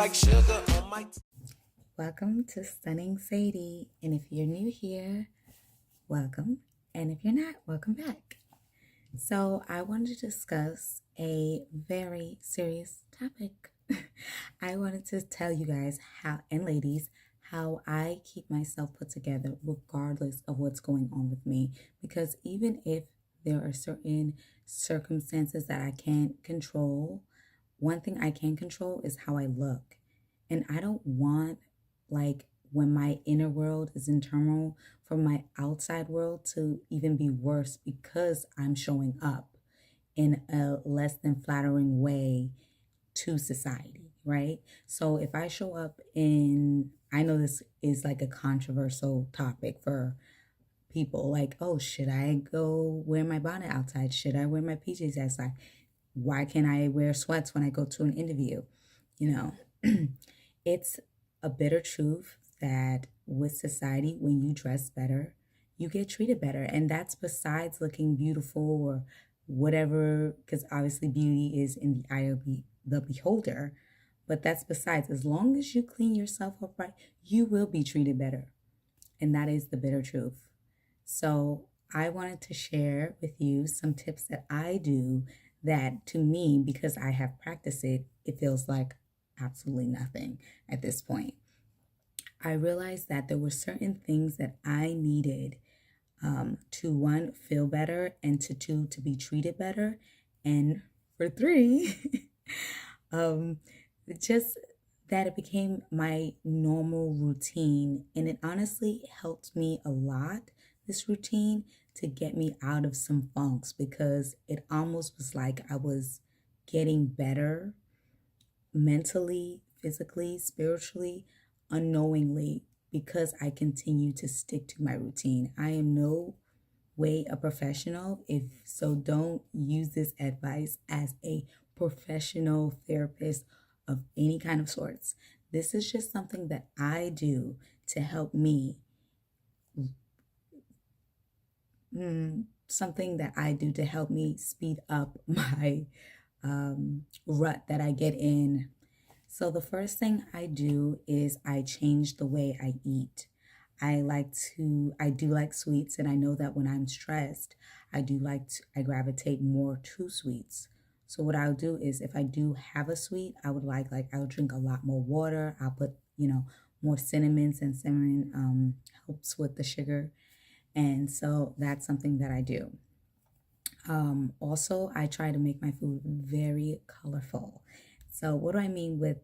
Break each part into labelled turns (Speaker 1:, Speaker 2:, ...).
Speaker 1: like sugar on my
Speaker 2: Welcome to Stunning Sadie. And if you're new here, welcome. And if you're not, welcome back. So, I wanted to discuss a very serious topic. I wanted to tell you guys how, and ladies, how I keep myself put together regardless of what's going on with me. Because even if there are certain circumstances that I can't control, one thing I can control is how I look. And I don't want, like, when my inner world is in turmoil, for my outside world to even be worse because I'm showing up in a less than flattering way to society, right? So if I show up in, I know this is like a controversial topic for people, like, oh, should I go wear my bonnet outside? Should I wear my PJs outside? Why can't I wear sweats when I go to an interview? You know, it's a bitter truth that with society, when you dress better, you get treated better. And that's besides looking beautiful or whatever, because obviously beauty is in the eye of the beholder. But that's besides, as long as you clean yourself up right, you will be treated better. And that is the bitter truth. So I wanted to share with you some tips that I do that to me, because I have practiced it, it feels like absolutely nothing at this point. I realized that there were certain things that I needed to one, feel better, and to two, to be treated better, and for three, um, just that it became my normal routine. And it honestly helped me a lot, this routine, to get me out of some funks because it almost was like I was getting better mentally, physically, spiritually, unknowingly, because I continue to stick to my routine. I am no way a professional, if so, don't use this advice as a professional therapist of any kind of sorts. This is just something that I do to help me, something that I do to help me speed up my rut that I get in. So the first thing I do is I change the way I eat. I do like sweets, and I know that when I'm stressed, I gravitate more to sweets. So what I'll do is if I do have a sweet, I would I'll drink a lot more water. I'll put, more cinnamon, since cinnamon helps with the sugar. And so that's something that I do. Also, I try to make my food very colorful. So, what do I mean with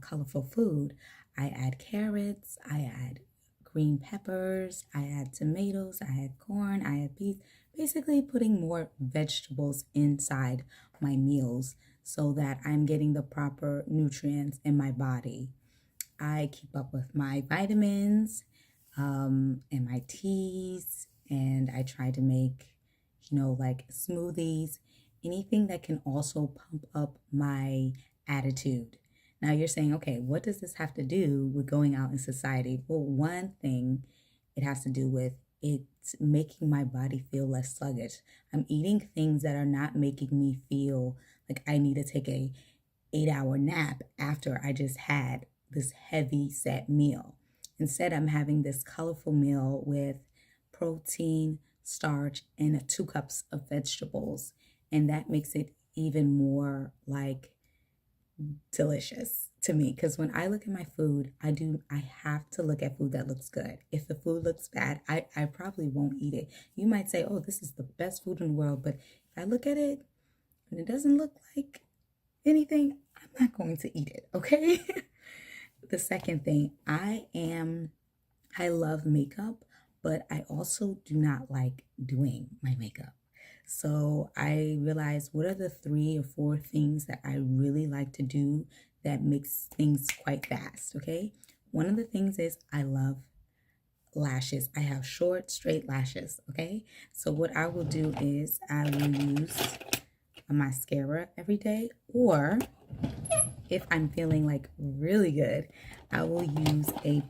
Speaker 2: colorful food? I add carrots, I add green peppers, I add tomatoes, I add corn, I add beef, basically putting more vegetables inside my meals so that I'm getting the proper nutrients in my body. I keep up with my vitamins and my teas, and I try to make, like smoothies, anything that can also pump up my attitude. Now you're saying, okay, what does this have to do with going out in society? Well, one thing it has to do with it's making my body feel less sluggish. I'm eating things that are not making me feel like I need to take a 8-hour nap after I just had this heavy set meal. Instead, I'm having this colorful meal with protein, starch, and 2 cups of vegetables. And that makes it even more like delicious to me, because when I look at my food, I have to look at food that looks good. If the food looks bad, I probably won't eat it. You might say, oh, this is the best food in the world, but if I look at it and it doesn't look like anything, I'm not going to eat it, okay? The second thing, I love makeup, but I also do not like doing my makeup. So I realized, what are the 3 or 4 things that I really like to do that makes things quite fast, okay? One of the things is I love lashes. I have short, straight lashes, okay? So what I will do is I will use a mascara every day, or if I'm feeling like really good, I will use a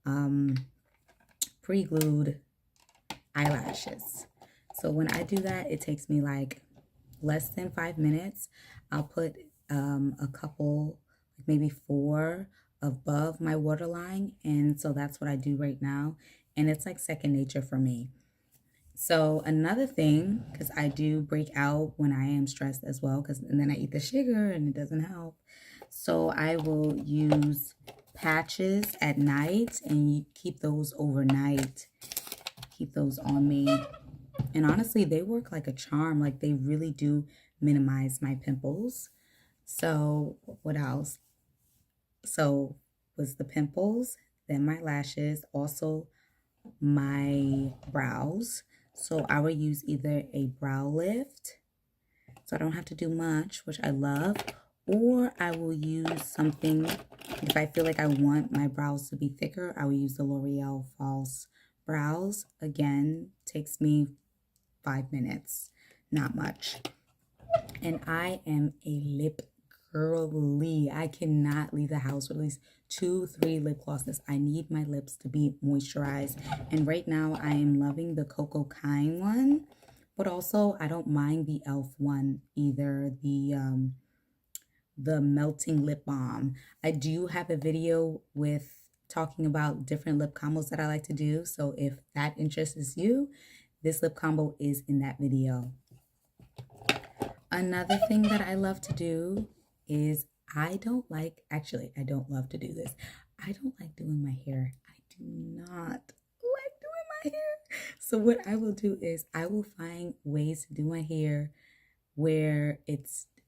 Speaker 2: um, pre-glued eyelashes. So when I do that, it takes me like less than 5 minutes. I'll put a couple, like maybe 4 above my waterline. And so that's what I do right now. And it's like second nature for me. So another thing, because I do break out when I am stressed as well, and then I eat the sugar and it doesn't help. So I will use patches at night and you keep those overnight. Keep those on me. And honestly, they work like a charm. Like they really do minimize my pimples. So what else? So was the pimples, then my lashes, also my brows. So I will use either a brow lift, so I don't have to do much, which I love, or I will use something, if I feel like I want my brows to be thicker, I will use the L'Oreal False Brows. Again, takes me 5 minutes, not much. And I am a lip girly. I cannot leave the house with at least 2-3 lip glosses. I need my lips to be moisturized. And right now I am loving the Coco Kind one, but also I don't mind the e.l.f. one either, the melting lip balm. I do have a video with talking about different lip combos that I like to do. So if that interests you, this lip combo is in that video. Another thing that I love to do is I don't love to do this. I don't like doing my hair. I do not like doing my hair. So what I will do is I will find ways to do my hair where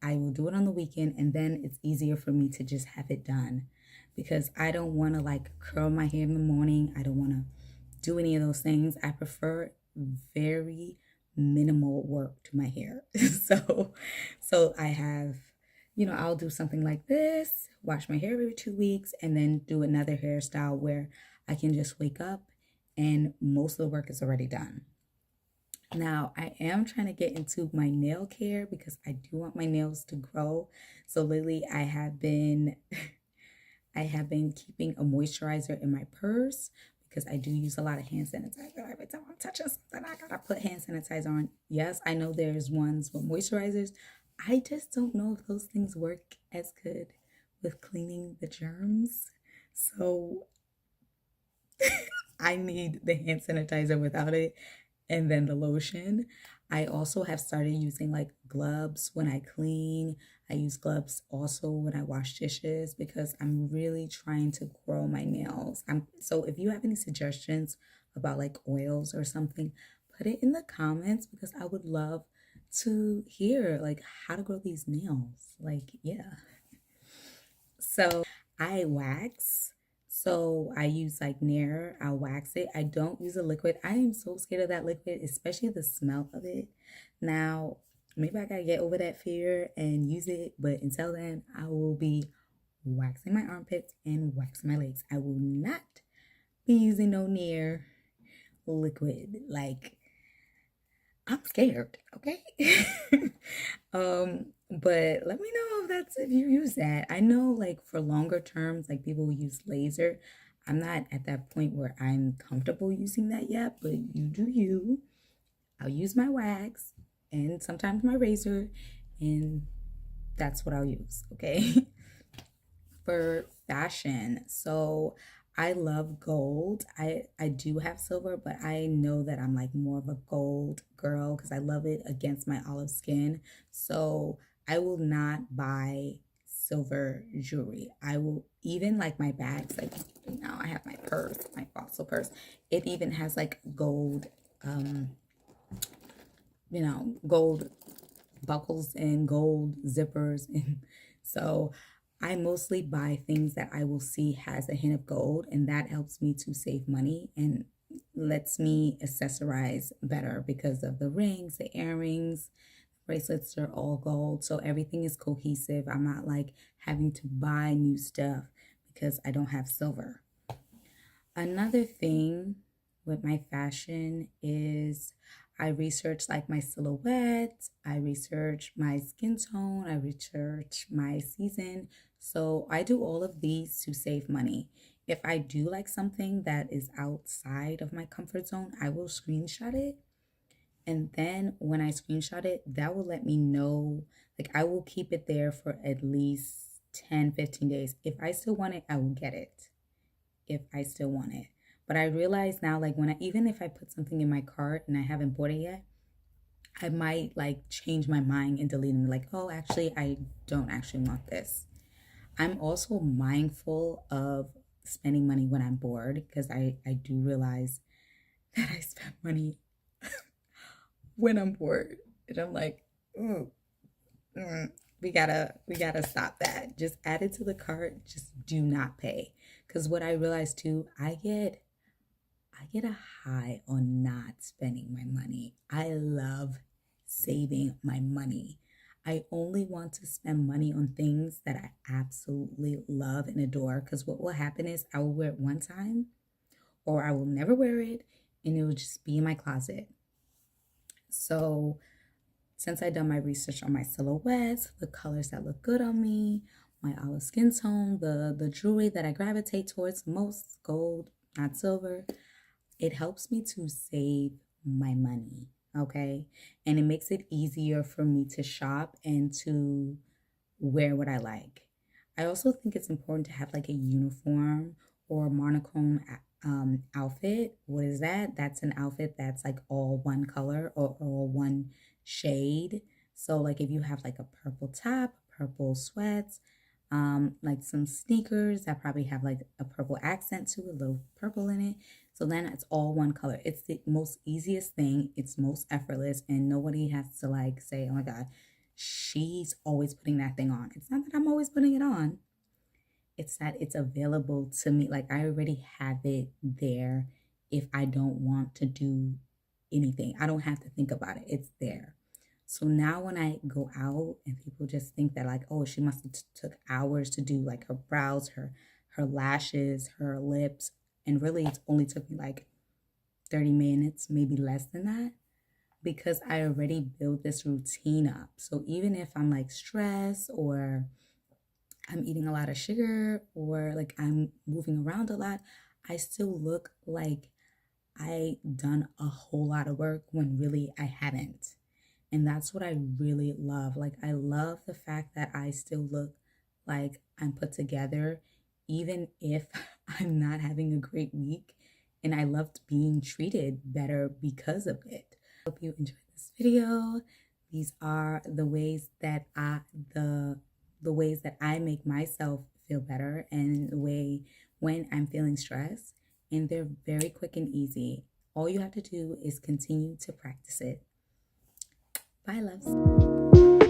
Speaker 2: I will do it on the weekend and then it's easier for me to just have it done, because I don't want to like curl my hair in the morning. I don't want to do any of those things. I prefer very minimal work to my hair. so I have, I'll do something like this, wash my hair every 2 weeks, and then do another hairstyle where I can just wake up and most of the work is already done. Now, I am trying to get into my nail care because I do want my nails to grow. So lately I have been keeping a moisturizer in my purse because I do use a lot of hand sanitizer. Every time I'm touching something, I gotta put hand sanitizer on. Yes, I know there's ones with moisturizers. I just don't know if those things work as good with cleaning the germs. So I need the hand sanitizer without it, and then the lotion. I also have started using like gloves when I clean. I use gloves also when I wash dishes because I'm really trying to grow my nails. So if you have any suggestions about like oils or something, put it in the comments because I would love to hear like how to grow these nails. Like, yeah. So I wax. So I use like Nair, I'll wax it. I don't use a liquid. I am so scared of that liquid, especially the smell of it. Now, maybe I gotta get over that fear and use it, but until then, I will be waxing my armpits and waxing my legs. I will not be using no Nair liquid. Like, I'm scared, okay? But let me know if you use that. I know like for longer terms, like people will use laser. I'm not at that point where I'm comfortable using that yet, but you do you. I'll use my wax and sometimes my razor, and that's what I'll use, okay? For fashion, so I love gold. I do have silver, but I know that I'm like more of a gold girl because I love it against my olive skin. So I will not buy silver jewelry. I will even like my bags, like now I have my purse, my fossil purse. It even has like gold, gold buckles and gold zippers. And so I mostly buy things that I will see has a hint of gold, and that helps me to save money and lets me accessorize better because of the rings, the earrings, bracelets are all gold. So everything is cohesive. I'm not like having to buy new stuff because I don't have silver. Another thing with my fashion is I research like my silhouette, I research my skin tone, I research my season. So I do all of these to save money. If I do like something that is outside of my comfort zone, I will screenshot it And then when I screenshot it, that will let me know, like I will keep it there for at least 10, 15 days. If I still want it, I will get it. If I still want it. But I realize now, like when even if I put something in my cart and I haven't bought it yet, I might like change my mind and delete them. Like, oh, actually, I don't actually want this. I'm also mindful of spending money when I'm bored because I do realize that I spend money when I'm bored. And I'm like, oh, we gotta stop that. Just add it to the cart. Just do not pay. Because what I realize too, I get a high on not spending my money. I love saving my money. I only want to spend money on things that I absolutely love and adore. Because what will happen is I will wear it one time or I will never wear it and it will just be in my closet. So, since I've done my research on my silhouettes, the colors that look good on me, my olive skin tone, the jewelry that I gravitate towards most, gold, not silver, it helps me to save my money, okay? And it makes it easier for me to shop and to wear what I like. I also think it's important to have like a uniform or monochrome outfit. What is that? That's an outfit that's like all one color or all one shade. So like if you have like a purple top, purple sweats, like some sneakers that probably have like a purple accent to a little purple in it. So then it's all one color. It's the most easiest thing. It's most effortless, and nobody has to like say, "Oh my God, she's always putting that thing on." It's not that I'm always putting it on. It's that it's available to me. Like I already have it there. If I don't want to do anything, I don't have to think about it. It's there. So now when I go out and people just think that like, oh, she must have took hours to do like her brows, her lashes, her lips, and really it's only took me like 30 minutes, maybe less than that, because I already built this routine up. So even if I'm like stressed or I'm eating a lot of sugar or like I'm moving around a lot, I still look like I done a whole lot of work when really I haven't. And that's what I really love. Like, I love the fact that I still look like I'm put together, even if I'm not having a great week. And I loved being treated better because of it. Hope you enjoyed this video. These are the ways that the ways that I make myself feel better and the way when I'm feeling stressed. And they're very quick and easy. All you have to do is continue to practice it. Bye, loves.